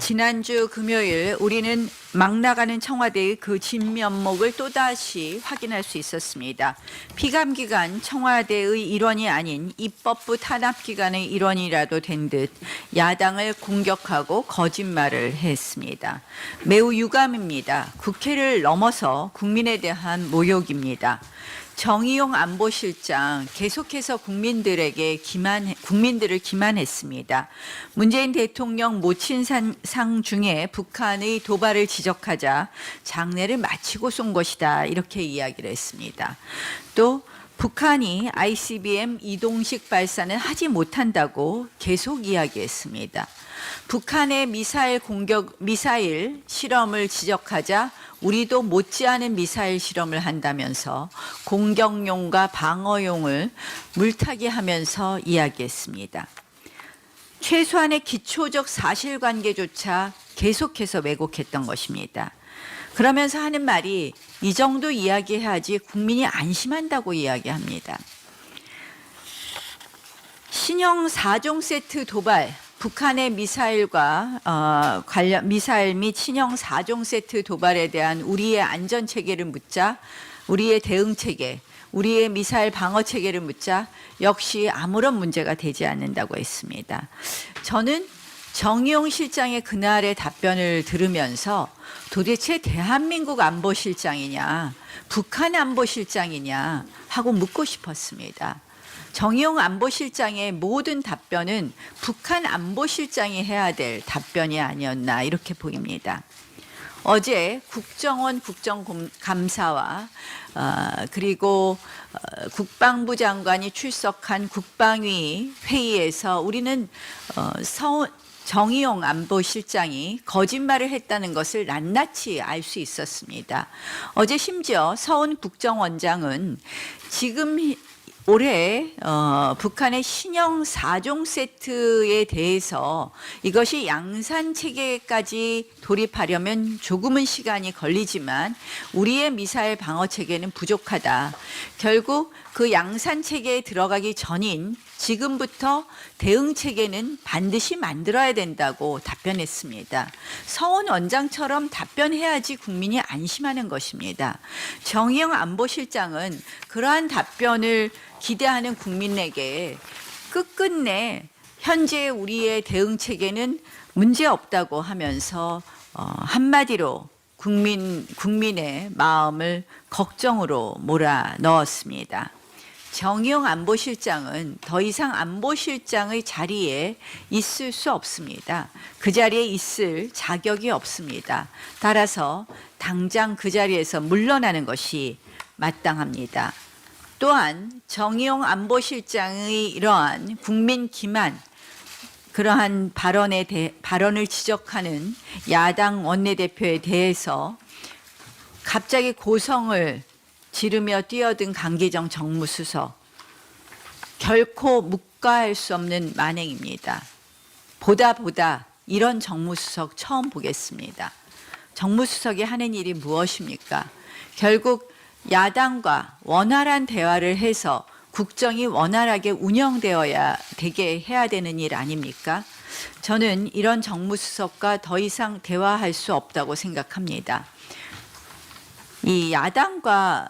지난주 금요일 우리는 막 나가는 청와대의 그 진면목을 또다시 확인할 수 있었습니다. 피감기관 청와대의 일원이 아닌 입법부 탄압기관의 일원이라도 된 듯 야당을 공격하고 거짓말을 했습니다. 매우 유감입니다. 국회를 넘어서 국민에 대한 모욕입니다. 정의용 안보실장 계속해서 국민들을 기만했습니다. 문재인 대통령 모친상 중에 북한의 도발을 지적하자 장례를 마치고 쏜 것이다 이렇게 이야기를 했습니다. 또 북한이 ICBM 이동식 발사는 하지 못한다고 계속 이야기했습니다. 북한의 미사일 실험을 지적하자 우리도 못지않은 미사일 실험을 한다면서 공격용과 방어용을 물타기하면서 이야기했습니다. 최소한의 기초적 사실관계조차 계속해서 왜곡했던 것입니다. 그러면서 하는 말이 이 정도 이야기해야지 국민이 안심한다고 이야기합니다. 신형 4종 세트 도발, 북한의 미사일과 미사일 및 신형 4종 세트 도발에 대한 우리의 안전 체계를 묻자, 우리의 대응 체계, 우리의 미사일 방어 체계를 묻자 역시 아무런 문제가 되지 않는다고 했습니다. 저는 정의용 실장의 그날의 답변을 들으면서 도대체 대한민국 안보실장이냐, 북한 안보실장이냐 하고 묻고 싶었습니다. 정의용 안보실장의 모든 답변은 북한 안보실장이 해야 될 답변이 아니었나 이렇게 보입니다. 어제 국정원 국정감사와 그리고 국방부 장관이 출석한 국방위 회의에서 우리는 정의용 안보실장이 거짓말을 했다는 것을 낱낱이 알 수 있었습니다. 어제 심지어 서훈 국정원장은 지금 올해 북한의 신형 4종 세트에 대해서 이것이 양산 체계까지 돌입하려면 조금은 시간이 걸리지만 우리의 미사일 방어 체계는 부족하다. 결국 그 양산 체계에 들어가기 전인 지금부터 대응 체계는 반드시 만들어야 된다고 답변했습니다. 서훈 원장처럼 답변해야지 국민이 안심하는 것입니다. 정의용 안보실장은 그러한 답변을 기대하는 국민에게 끝끝내 현재 우리의 대응 체계는 문제 없다고 하면서 한마디로 국민의 마음을 걱정으로 몰아 넣었습니다. 정의용 안보실장은 더 이상 안보실장의 자리에 있을 수 없습니다. 그 자리에 있을 자격이 없습니다. 따라서 당장 그 자리에서 물러나는 것이 마땅합니다. 또한 정의용 안보실장의 이러한 국민 기만, 그러한 발언을 지적하는 야당 원내대표에 대해서 갑자기 고성을 지르며 뛰어든 강기정 정무수석, 결코 묵과할 수 없는 만행입니다. 보다 이런 정무수석 처음 보겠습니다. 정무수석이 하는 일이 무엇입니까? 결국 야당과 원활한 대화를 해서 국정이 원활하게 운영되어야 되게 해야 되는 일 아닙니까? 저는 이런 정무수석과 더 이상 대화할 수 없다고 생각합니다. 이 야당과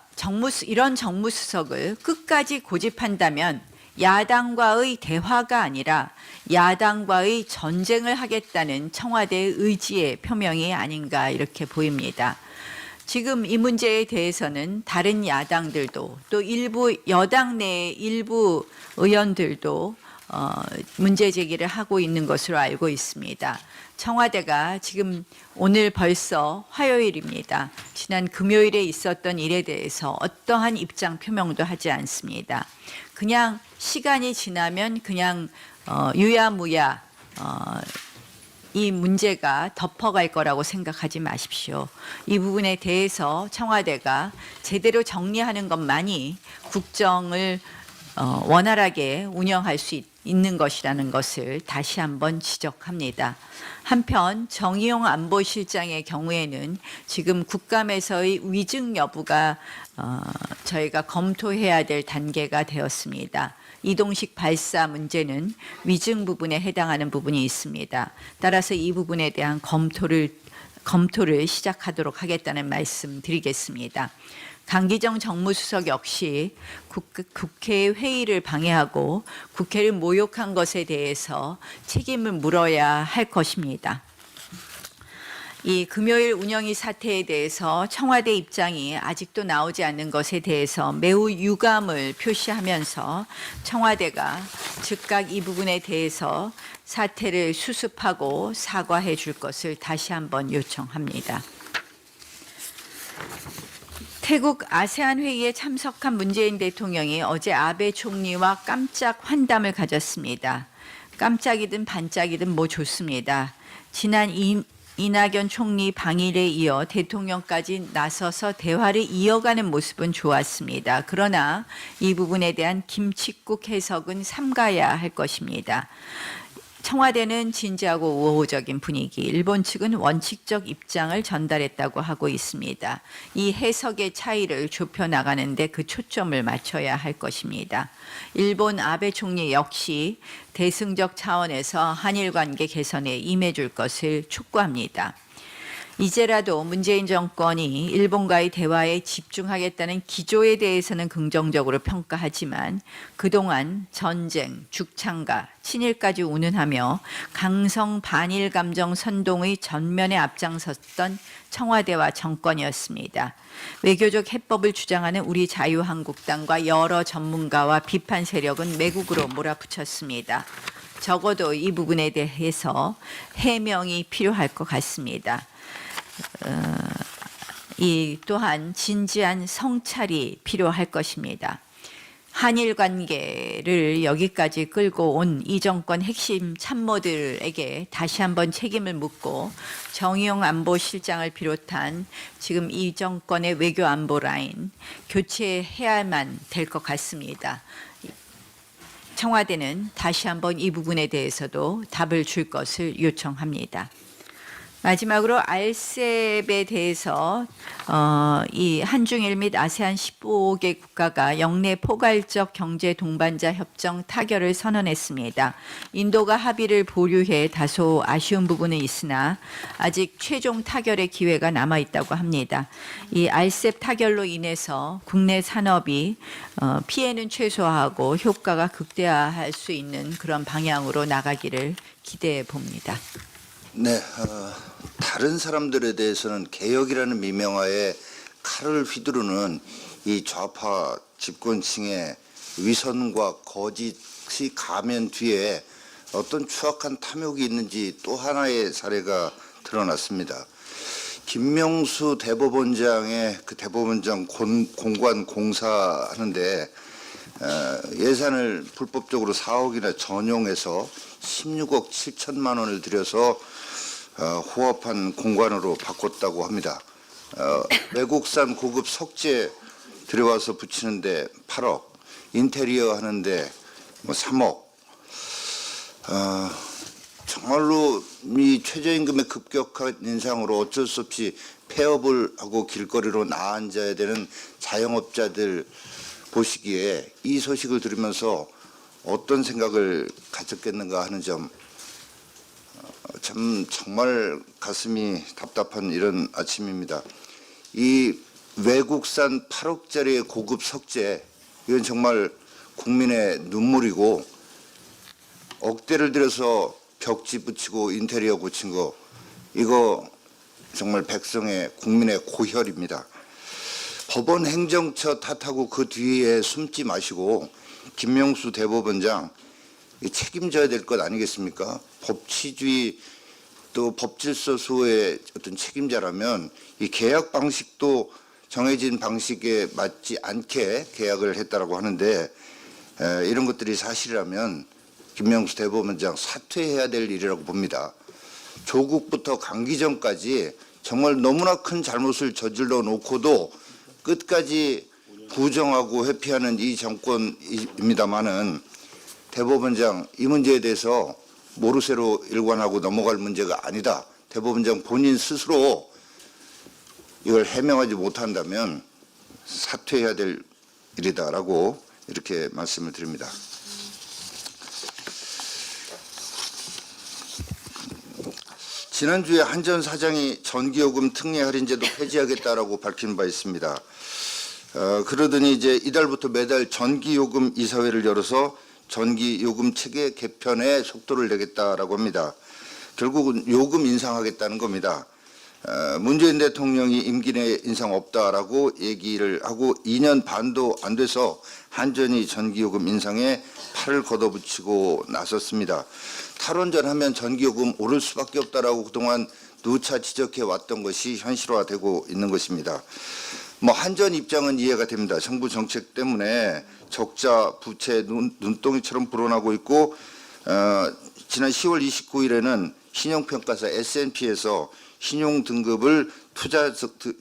이런 정무수석을 끝까지 고집한다면 야당과의 대화가 아니라 야당과의 전쟁을 하겠다는 청와대의 의지의 표명이 아닌가 이렇게 보입니다. 지금 이 문제에 대해서는 다른 야당들도 또 일부 여당 내 일부 의원들도 문제 제기를 하고 있는 것으로 알고 있습니다. 청와대가 지금 오늘 벌써 화요일입니다. 지난 금요일에 있었던 일에 대해서 어떠한 입장 표명도 하지 않습니다. 그냥 시간이 지나면 그냥 유야무야 이 문제가 덮어갈 거라고 생각하지 마십시오. 이 부분에 대해서 청와대가 제대로 정리하는 것만이 국정을 원활하게 운영할 수 있는 것이라는 것을 다시 한번 지적합니다. 한편 정의용 안보실장의 경우에는 지금 국감에서의 위증 여부가 저희가 검토해야 될 단계가 되었습니다. 이동식 발사 문제는 위증 부분에 해당하는 부분이 있습니다. 따라서 이 부분에 대한 검토를 시작하도록 하겠다는 말씀 드리겠습니다. 강기정 정무수석 역시 국회 회의를 방해하고 국회를 모욕한 것에 대해서 책임을 물어야 할 것입니다. 이 금요일 운영위 사태에 대해서 청와대 입장이 아직도 나오지 않는 것에 대해서 매우 유감을 표시하면서 청와대가 즉각 이 부분에 대해서 사태를 수습하고 사과해 줄 것을 다시 한번 요청합니다. 태국 아세안 회의에 참석한 문재인 대통령이 어제 아베 총리와 깜짝 환담을 가졌습니다. 깜짝이든 반짝이든 뭐 좋습니다. 지난 이낙연 총리 방일에 이어 대통령까지 나서서 대화를 이어가는 모습은 좋았습니다. 그러나 이 부분에 대한 김칫국 해석은 삼가야 할 것입니다. 청와대는 진지하고 우호적인 분위기, 일본 측은 원칙적 입장을 전달했다고 하고 있습니다. 이 해석의 차이를 좁혀나가는데 그 초점을 맞춰야 할 것입니다. 일본 아베 총리 역시 대승적 차원에서 한일 관계 개선에 임해줄 것을 촉구합니다. 이제라도 문재인 정권이 일본과의 대화에 집중하겠다는 기조에 대해서는 긍정적으로 평가하지만 그동안 전쟁, 죽창가, 친일까지 운운하며 강성 반일 감정 선동의 전면에 앞장섰던 청와대와 정권이었습니다. 외교적 해법을 주장하는 우리 자유한국당과 여러 전문가와 비판 세력은 매국으로 몰아붙였습니다. 적어도 이 부분에 대해서 해명이 필요할 것 같습니다. 이 또한 진지한 성찰이 필요할 것입니다. 한일 관계를 여기까지 끌고 온 이 정권 핵심 참모들에게 다시 한번 책임을 묻고 정의용 안보실장을 비롯한 지금 이 정권의 외교 안보 라인 교체해야만 될 것 같습니다. 청와대는 다시 한번 이 부분에 대해서도 답을 줄 것을 요청합니다. 마지막으로 RCEP에 대해서 이 한중일 및 아세안 15개 국가가 영내 포괄적 경제 동반자 협정 타결을 선언했습니다. 인도가 합의를 보류해 다소 아쉬운 부분은 있으나 아직 최종 타결의 기회가 남아 있다고 합니다. 이 RCEP 타결로 인해서 국내 산업이 피해는 최소화하고 효과가 극대화할 수 있는 그런 방향으로 나가기를 기대해 봅니다. 네, 다른 사람들에 대해서는 개혁이라는 미명하에 칼을 휘두르는 이 좌파 집권층의 위선과 거짓이 가면 뒤에 어떤 추악한 탐욕이 있는지 또 하나의 사례가 드러났습니다. 김명수 대법원장의 그 대법원장 공관 공사하는데 예산을 불법적으로 4억이나 전용해서 16억 7천만 원을 들여서 호합한 공간으로 바꿨다고 합니다. 외국산 고급 석재 들여와서 붙이는데 8억, 인테리어 하는데 뭐 3억. 정말로 이 최저임금의 급격한 인상으로 어쩔 수 없이 폐업을 하고 길거리로 나앉아야 되는 자영업자들 보시기에 이 소식을 들으면서 어떤 생각을 가졌겠는가 하는 점 참 정말 가슴이 답답한 이런 아침입니다. 이 외국산 8억짜리의 고급 석재 이건 정말 국민의 눈물이고 억대를 들여서 벽지 붙이고 인테리어 붙인 거 이거 정말 백성의 국민의 고혈입니다. 법원 행정처 탓하고 그 뒤에 숨지 마시고 김명수 대법원장 책임져야 될 것 아니겠습니까? 법치주의 또 법질서 수호의 어떤 책임자라면 이 계약 방식도 정해진 방식에 맞지 않게 계약을 했다라고 하는데 이런 것들이 사실이라면 김명수 대법원장 사퇴해야 될 일이라고 봅니다. 조국부터 강기정까지 정말 너무나 큰 잘못을 저질러 놓고도 끝까지 부정하고 회피하는 이 정권입니다마는 대법원장 이 문제에 대해서 모르쇠로 일관하고 넘어갈 문제가 아니다. 대법원장 본인 스스로 이걸 해명하지 못한다면 사퇴해야 될 일이다라고 이렇게 말씀을 드립니다. 지난주에 한전 사장이 전기요금 특례 할인제도 폐지하겠다라고 밝힌 바 있습니다. 그러더니 이제 이달부터 매달 전기요금 이사회를 열어서 전기요금 체계 개편에 속도를 내겠다라고 합니다. 결국은 요금 인상하겠다는 겁니다. 문재인 대통령이 임기 내 인상 없다라고 얘기를 하고 2년 반도 안 돼서 한전이 전기요금 인상에 팔을 걷어붙이고 나섰습니다. 탈원전 하면 전기요금 오를 수밖에 없다라고 그동안 누차 지적해 왔던 것이 현실화되고 있는 것입니다. 한전 입장은 이해가 됩니다. 정부 정책 때문에 적자, 부채 눈덩이처럼 불어나고 있고 지난 10월 29일에는 신용평가사 S&P에서 신용 등급을 투자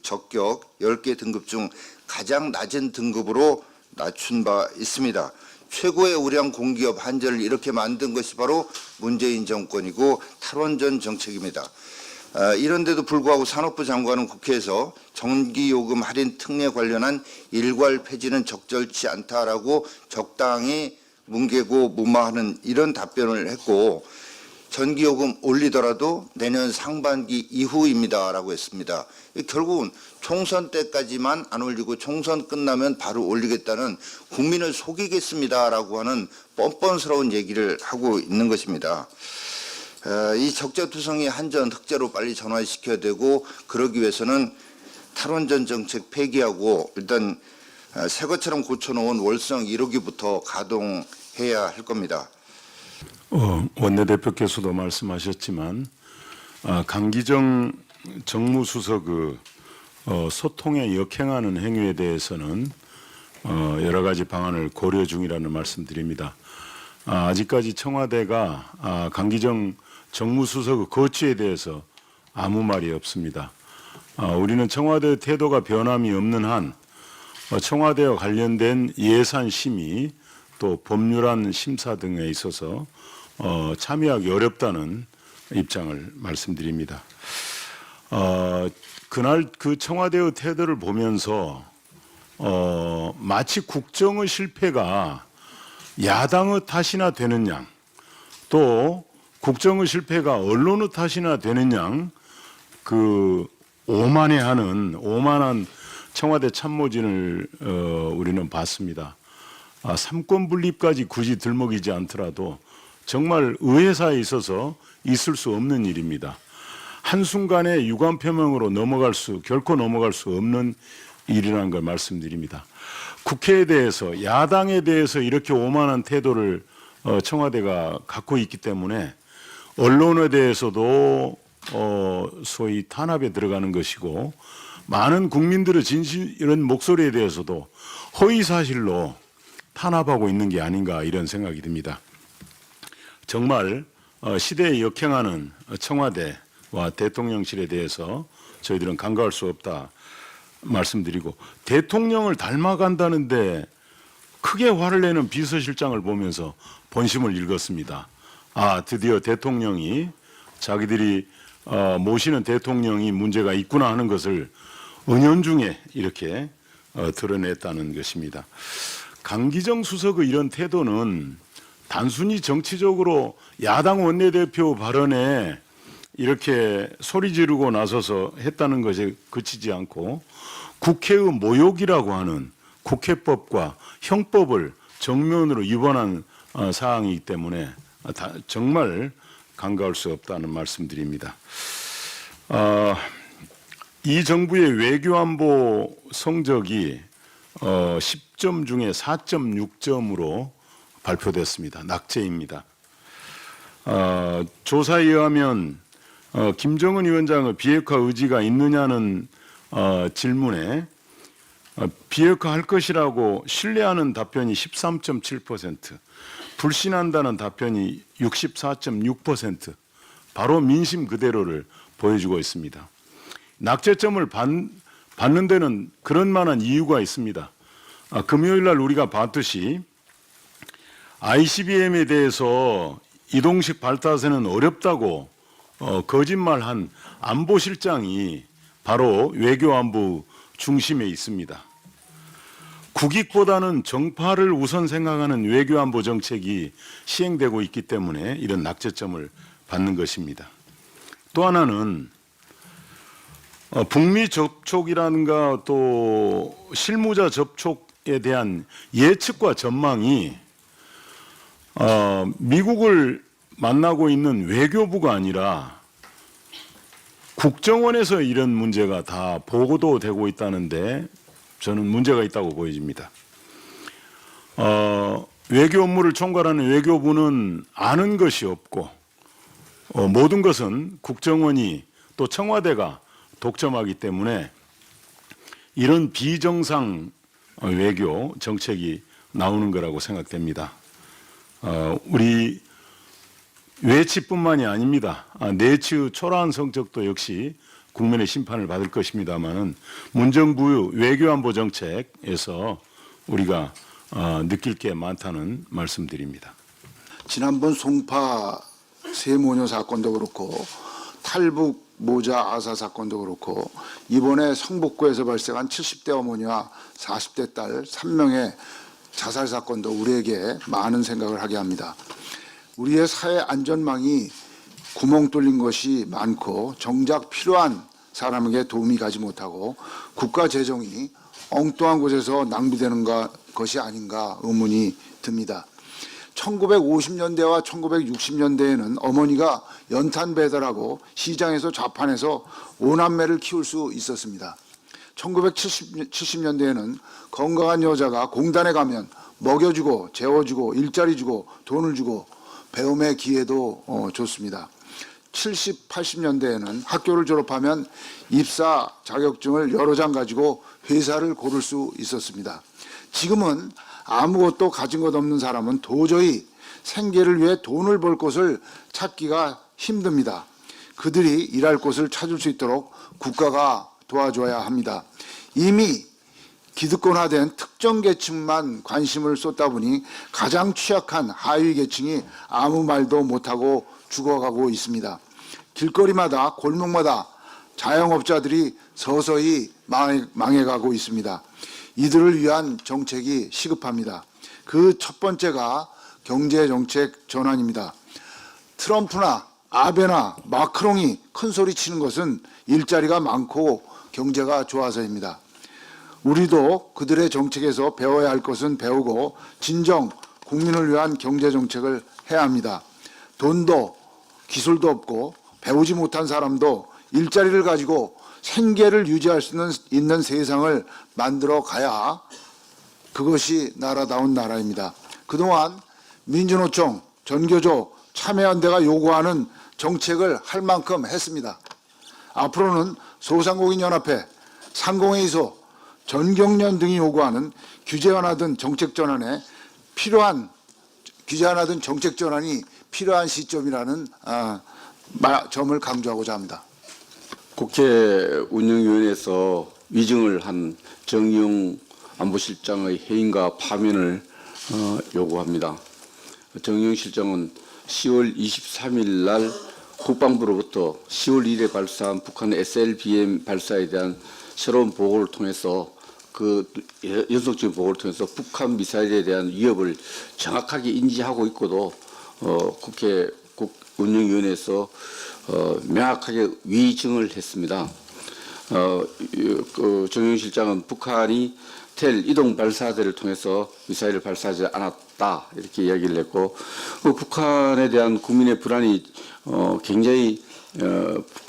적격 10개 등급 중 가장 낮은 등급으로 낮춘 바 있습니다. 최고의 우량 공기업 한전을 이렇게 만든 것이 바로 문재인 정권이고 탈원전 정책입니다. 이런데도 불구하고 산업부 장관은 국회에서 전기요금 할인 특례 관련한 일괄 폐지는 적절치 않다라고 적당히 뭉개고 무마하는 이런 답변을 했고 전기요금 올리더라도 내년 상반기 이후입니다라고 했습니다. 결국은 총선 때까지만 안 올리고 총선 끝나면 바로 올리겠다는 국민을 속이겠습니다라고 하는 뻔뻔스러운 얘기를 하고 있는 것입니다. 이 적자투성이 한전 흑자로 빨리 전환시켜야 되고 그러기 위해서는 탈원전 정책 폐기하고 일단 새 것처럼 고쳐놓은 월성 1호기부터 가동해야 할 겁니다. 원내대표께서도 말씀하셨지만 강기정 정무수석 소통에 역행하는 행위에 대해서는 여러 가지 방안을 고려 중이라는 말씀드립니다. 아직까지 청와대가 강기정 정무수석 거취에 대해서 아무 말이 없습니다. 우리는 청와대의 태도가 변함이 없는 한 청와대와 관련된 예산 심의 또 법률안 심사 등에 있어서 참여하기 어렵다는 입장을 말씀드립니다. 그날 그 청와대의 태도를 보면서 마치 국정의 실패가 야당의 탓이나 되는 양, 또 국정의 실패가 언론의 탓이나 되는 양, 오만한 청와대 참모진을 우리는 봤습니다. 삼권 분립까지 굳이 들먹이지 않더라도 정말 의회사에 있어서 있을 수 없는 일입니다. 한순간에 유감 표명으로 결코 넘어갈 수 없는 일이라는 걸 말씀드립니다. 국회에 대해서, 야당에 대해서 이렇게 오만한 태도를 청와대가 갖고 있기 때문에 언론에 대해서도 소위 탄압에 들어가는 것이고 많은 국민들의 이런 목소리에 대해서도 허위사실로 탄압하고 있는 게 아닌가 이런 생각이 듭니다. 정말 시대에 역행하는 청와대와 대통령실에 대해서 저희들은 간과할 수 없다 말씀드리고, 대통령을 닮아간다는데 크게 화를 내는 비서실장을 보면서 본심을 읽었습니다. 드디어 대통령이 자기들이 모시는 대통령이 문제가 있구나 하는 것을 은연중에 이렇게 드러냈다는 것입니다. 강기정 수석의 이런 태도는 단순히 정치적으로 야당 원내대표 발언에 이렇게 소리 지르고 나서서 했다는 것에 그치지 않고 국회의 모욕이라고 하는 국회법과 형법을 정면으로 위반한 사항이기 때문에 정말 간과할 수 없다는 말씀드립니다. 이 정부의 외교안보 성적이 10점 중에 4.6점으로 발표됐습니다. 낙제입니다. 조사에 의하면 김정은 위원장의 비핵화 의지가 있느냐는 질문에 비핵화할 것이라고 신뢰하는 답변이 13.7%, 불신한다는 답변이 64.6%, 바로 민심 그대로를 보여주고 있습니다. 낙제점을 받는 데는 그런 만한 이유가 있습니다. 금요일 날 우리가 봤듯이 ICBM에 대해서 이동식 발사는 어렵다고 거짓말한 안보실장이 바로 외교안보 중심에 있습니다. 국익보다는 정파를 우선 생각하는 외교안보 정책이 시행되고 있기 때문에 이런 낙제점을 받는 것입니다. 또 하나는 북미 접촉이라든가 또 실무자 접촉에 대한 예측과 전망이 미국을 만나고 있는 외교부가 아니라 국정원에서 이런 문제가 다 보고되고 있다는데 저는 문제가 있다고 보여집니다. 외교 업무를 총괄하는 외교부는 아는 것이 없고 모든 것은 국정원이 또 청와대가 독점하기 때문에 이런 비정상 외교 정책이 나오는 거라고 생각됩니다. 우리 외치뿐만이 아닙니다. 내치 초라한 성적도 역시 국민의 심판을 받을 것입니다만은 문정부의 외교안보 정책에서 우리가 느낄 게 많다는 말씀드립니다. 지난번 송파 세모녀 사건도 그렇고 탈북 모자 아사 사건도 그렇고 이번에 성북구에서 발생한 70대 어머니와 40대 딸 3명의 자살 사건도 우리에게 많은 생각을 하게 합니다. 우리의 사회 안전망이 구멍 뚫린 것이 많고 정작 필요한 사람에게 도움이 가지 못하고 국가 재정이 엉뚱한 곳에서 낭비되는 것이 아닌가 의문이 듭니다. 1950년대와 1960년대에는 어머니가 연탄 배달하고 시장에서 좌판해서 5남매를 키울 수 있었습니다. 1970년대에는 건강한 여자가 공단에 가면 먹여주고 재워주고 일자리 주고 돈을 주고 배움의 기회도 줬습니다. 70, 80년대에는 학교를 졸업하면 입사 자격증을 여러 장 가지고 회사를 고를 수 있었습니다. 지금은 아무것도 가진 것 없는 사람은 도저히 생계를 위해 돈을 벌 곳을 찾기가 힘듭니다. 그들이 일할 곳을 찾을 수 있도록 국가가 도와줘야 합니다. 이미 기득권화된 특정 계층만 관심을 쏟다 보니 가장 취약한 하위 계층이 아무 말도 못하고 죽어가고 있습니다. 길거리마다 골목마다 자영업자들이 서서히 망해가고 있습니다. 이들을 위한 정책이 시급합니다. 그 첫 번째가 경제정책 전환입니다. 트럼프나 아베나 마크롱이 큰 소리 치는 것은 일자리가 많고 경제가 좋아서입니다. 우리도 그들의 정책에서 배워야 할 것은 배우고 진정 국민을 위한 경제정책을 해야 합니다. 돈도 기술도 없고 배우지 못한 사람도 일자리를 가지고 생계를 유지할 수 있는 세상을 만들어 가야 그것이 나라다운 나라입니다. 그동안 민주노총, 전교조, 참여연대가 요구하는 정책을 할 만큼 했습니다. 앞으로는 소상공인연합회, 상공회의소, 전경련 등이 요구하는 규제 완화든 정책 전환이 필요한 시점이라는 점을 강조하고자 합니다. 국회 운영위원회에서 위증을 한 정의용 안보실장의 해임과 파면을 요구합니다. 정의용 실장은 10월 23일 날 국방부로부터 10월 1일에 발사한 북한의 SLBM 발사에 대한 새로운 보고를 통해서 그 연속적인 보고를 통해서 북한 미사일에 대한 위협을 정확하게 인지하고 있고도 국회 운영위원회에서 명확하게 위증을 했습니다. 정의용 실장은 북한이 텔 이동 발사대를 통해서 미사일을 발사하지 않았다 이렇게 이야기를 했고 북한에 대한 국민의 불안이 굉장히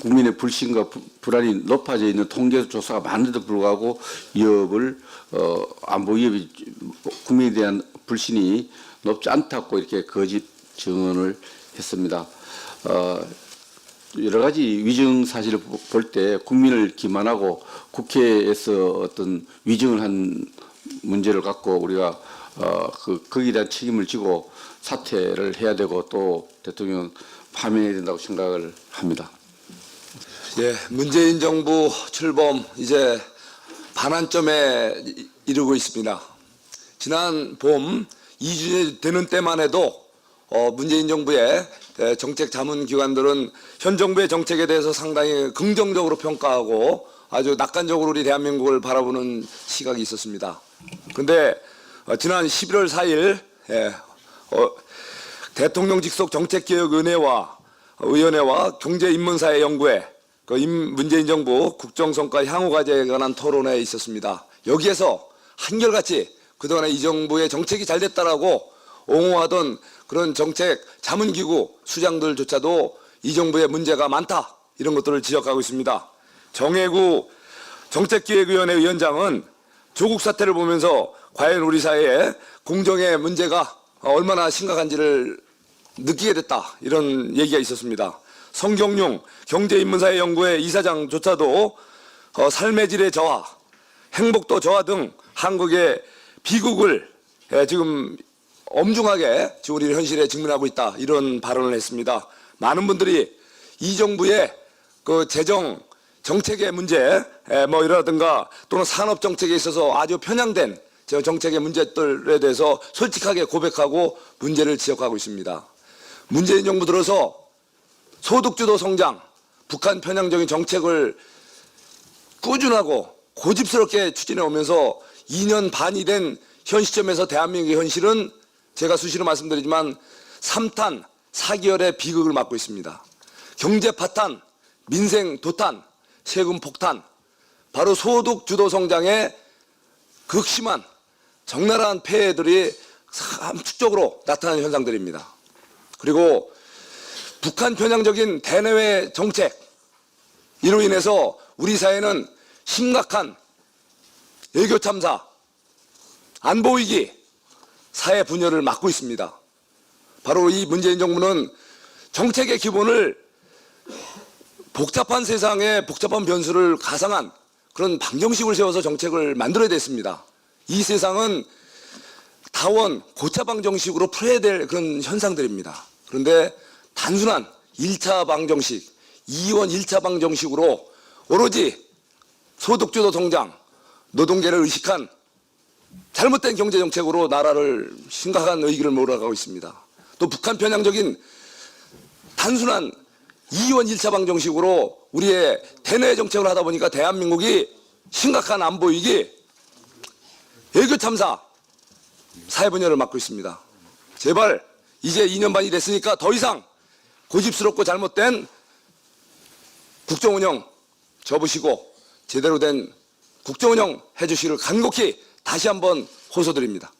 국민의 불신과 불안이 높아져 있는 통계 조사가 많은데도 불구하고 위협을 안보 위협이 국민에 대한 불신이 높지 않다고 이렇게 거짓 증언을 했습니다. 여러 가지 위증 사실을 볼 때 국민을 기만하고 국회에서 어떤 위증을 한 문제를 갖고 우리가 거기에 대한 책임을 지고 사퇴를 해야 되고 또 대통령 파면해야 된다고 생각을 합니다. 예, 문재인 정부 출범 이제 반환점에 이르고 있습니다. 지난 봄 2주 되는 때만 해도 문재인 정부의 정책 자문기관들은 현 정부의 정책에 대해서 상당히 긍정적으로 평가하고 아주 낙관적으로 우리 대한민국을 바라보는 시각이 있었습니다. 그런데 지난 11월 4일 대통령 직속 정책개혁은혜와 위원회와 경제인문사회연구회, 문재인 정부 국정성과 향후과제에 관한 토론회에 있었습니다. 여기에서 한결같이 그동안에 이 정부의 정책이 잘 됐다라고 옹호하던 그런 정책 자문기구 수장들조차도 이 정부의 문제가 많다, 이런 것들을 지적하고 있습니다. 정혜구 정책기획위원회 위원장은 조국 사태를 보면서 과연 우리 사회에 공정의 문제가 얼마나 심각한지를 느끼게 됐다, 이런 얘기가 있었습니다. 성경용 경제인문사회연구회 이사장조차도 삶의 질의 저하, 행복도 저하 등 한국의 비극을 지금 엄중하게 지금 우리 현실에 직면하고 있다, 이런 발언을 했습니다. 많은 분들이 이 정부의 그 재정 정책의 문제 뭐 이라든가 또는 산업 정책에 있어서 아주 편향된 정책의 문제들에 대해서 솔직하게 고백하고 문제를 지적하고 있습니다. 문재인 정부 들어서 소득주도 성장, 북한 편향적인 정책을 꾸준하고 고집스럽게 추진해 오면서 2년 반이 된 현 시점에서 대한민국의 현실은 제가 수시로 말씀드리지만 3탄 4개월의 비극을 맞고 있습니다. 경제 파탄, 민생 도탄, 세금 폭탄, 바로 소득 주도 성장의 극심한 적나라한 폐해들이 함축적으로 나타나는 현상들입니다. 그리고 북한 편향적인 대내외 정책, 이로 인해서 우리 사회는 심각한 외교 참사, 안보 위기, 사회 분열을 맞고 있습니다. 바로 이 문재인 정부는 정책의 기본을 복잡한 세상에 복잡한 변수를 가상한 그런 방정식을 세워서 정책을 만들어야 됐습니다. 이 세상은 다원, 고차 방정식으로 풀어야 될 그런 현상들입니다. 그런데 단순한 1차 방정식, 2원 1차 방정식으로 오로지 소득주도 성장, 노동계를 의식한 잘못된 경제정책으로 나라를 심각한 위기를 몰아가고 있습니다. 또 북한 편향적인 단순한 2원 1차 방정식으로 우리의 대내 정책을 하다 보니까 대한민국이 심각한 안보 위기, 외교 참사, 사회 분열을 맞고 있습니다. 제발 이제 2년 반이 됐으니까 더 이상 고집스럽고 잘못된 국정운영 접으시고 제대로 된 국정운영 해주시기를 간곡히 다시 한번 호소드립니다.